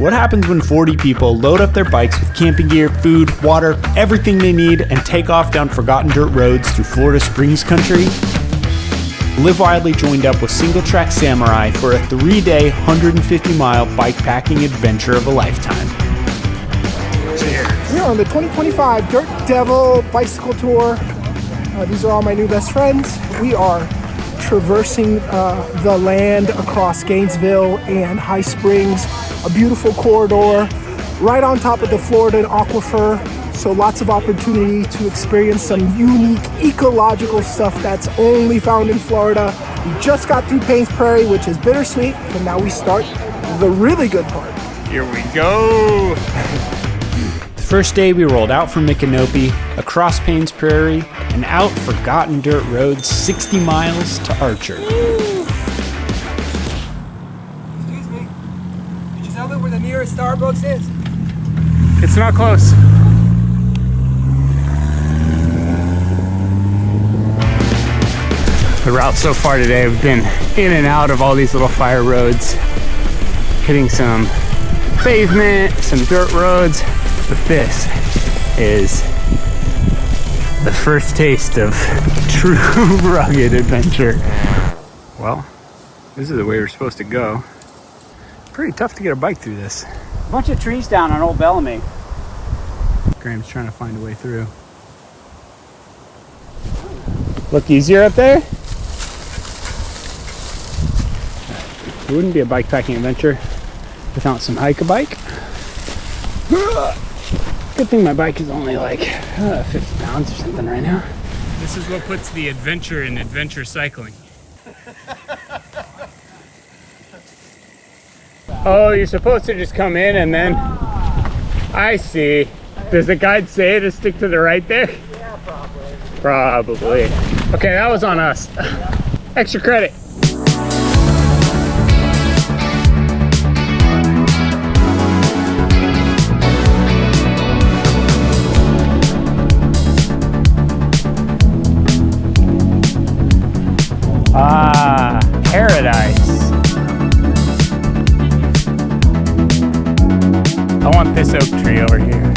What happens when 40 people load up their bikes with camping gear, food, water, everything they need, and take off down forgotten dirt roads through Florida Springs country? Live Wildly joined up with Single Track Samurai for a 3-day, 150-mile bikepacking adventure of a lifetime. We're on the 2025 Dirt Devil Bicycle Tour. These are all my new best friends. We are traversing the land across Gainesville and High Springs, a beautiful corridor right on top of the Florida aquifer. So lots of opportunity to experience some unique ecological stuff that's only found in Florida. We just got through Payne's Prairie, which is bittersweet, and now we start the really good part. Here we go! The first day we rolled out from Micanopy, across Payne's Prairie, and out forgotten dirt roads 60 miles to Archer. Excuse me, could you tell me where the nearest Starbucks is? It's not close. The route so far today, I've been in and out of all these little fire roads, hitting some pavement, some dirt roads, but this is the first taste of true rugged adventure. Well, this is the way we're supposed to go. Pretty tough to get a bike through this. A bunch of trees down on Old Bellamy. Graham's trying to find a way through. Look easier up there? It wouldn't be a bikepacking adventure without some hike-a-bike. Good thing my bike is only like 50 pounds or something right now. This is what puts the adventure in adventure cycling. Oh, you're supposed to just come in and then... I see. Does the guide say to stick to the right there? Yeah, probably. Probably. Okay, that was on us. Extra credit. Ah, paradise. I want this oak tree over here.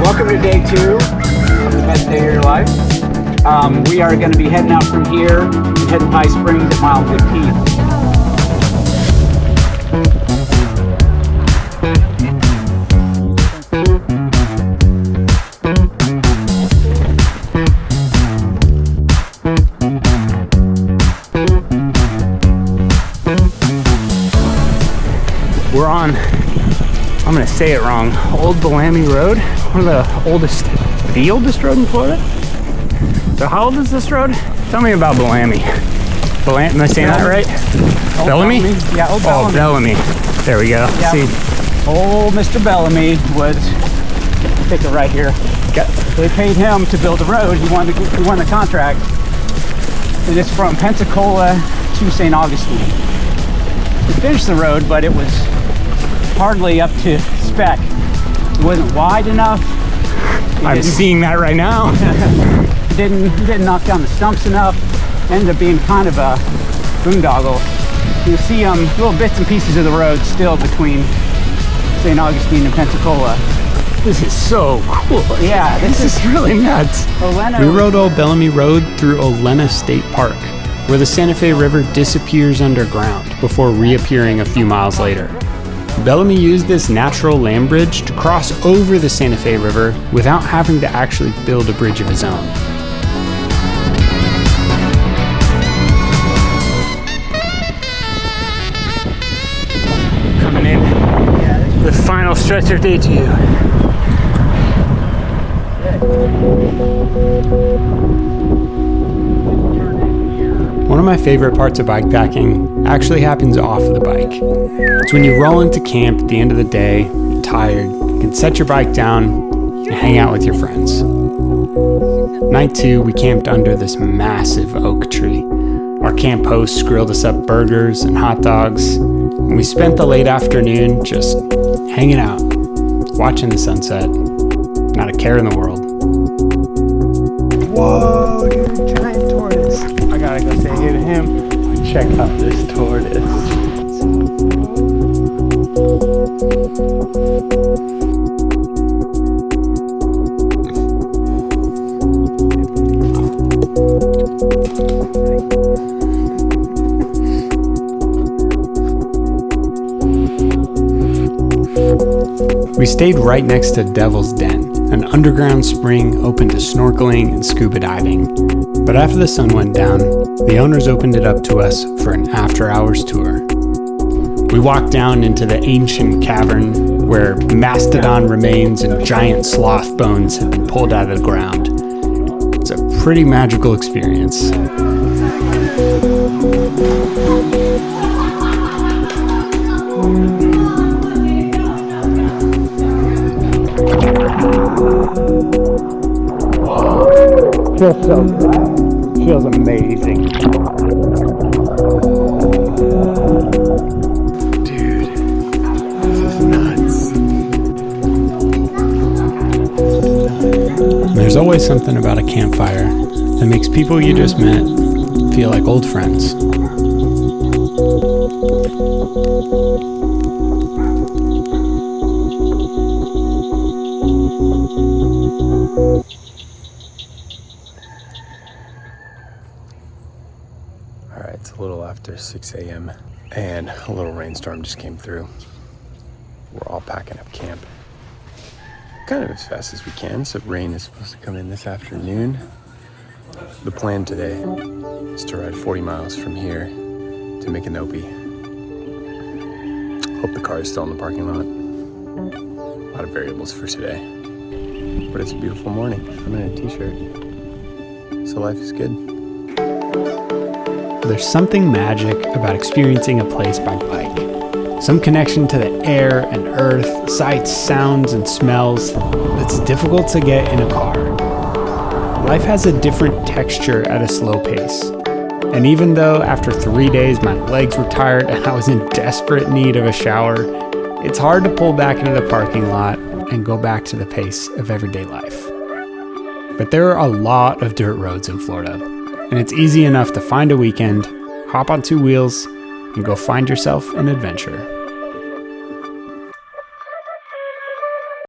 Welcome to day 2 of the best day of your life. We are going to be heading out from here and heading High Springs at mile 15. We're on, I'm gonna say it wrong, Old Bellamy Road, one of the oldest road in Florida. So how old is this road? Tell me about Bellamy. Am I saying that right? Bellamy? Yeah, Old Bellamy. Oh, Bellamy. There we go. Yeah. See, Old Mr. Bellamy was, take it right here. They paid him to build the road. He won the contract. And it's from Pensacola to St. Augustine. He finished the road, but it was hardly up to spec. It wasn't wide enough. I'm seeing that right now. Didn't knock down the stumps enough. Ended up being kind of a boondoggle. You see little bits and pieces of the road still between St. Augustine and Pensacola. This is so cool. Yeah, this is really nuts. We rode Old Bellamy Road through Olena State Park, where the Santa Fe River disappears underground before reappearing a few miles later. Bellamy used this natural land bridge to cross over the Santa Fe River without having to actually build a bridge of his own. Coming in, the final stretch of day 2. One of my favorite parts of bikepacking actually happens off of the bike. It's when you roll into camp at the end of the day, you're tired, you can set your bike down and hang out with your friends. Night 2, we camped under this massive oak tree. Our camp hosts grilled us up burgers and hot dogs, and we spent the late afternoon just hanging out, watching the sunset. Not a care in the world. Whoa, dude, giant tortoise. saying to him, check out this tortoise. We stayed right next to Devil's Den, an underground spring open to snorkeling and scuba diving. But after the sun went down, the owners opened it up to us for an after-hours tour. We walked down into the ancient cavern where mastodon remains and giant sloth bones have been pulled out of the ground. It's a pretty magical experience. Feels so good. Feels amazing. Dude, this is nuts. There's always something about a campfire that makes people you just met feel like old friends. Alright, it's a little after 6 a.m. and a little rainstorm just came through. We're all packing up camp kind of as fast as we can, so rain is supposed to come in this afternoon. The plan today is to ride 40 miles from here to Micanopy. Hope the car is still in the parking lot. A lot of variables for today, but it's a beautiful morning. I'm in a t-shirt, so life is good. There's something magic about experiencing a place by bike. Some connection to the air and earth, sights, sounds, and smells that's difficult to get in a car. Life has a different texture at a slow pace. And even though after 3 days my legs were tired and I was in desperate need of a shower, it's hard to pull back into the parking lot and go back to the pace of everyday life. But there are a lot of dirt roads in Florida, and it's easy enough to find a weekend, hop on two wheels, and go find yourself an adventure.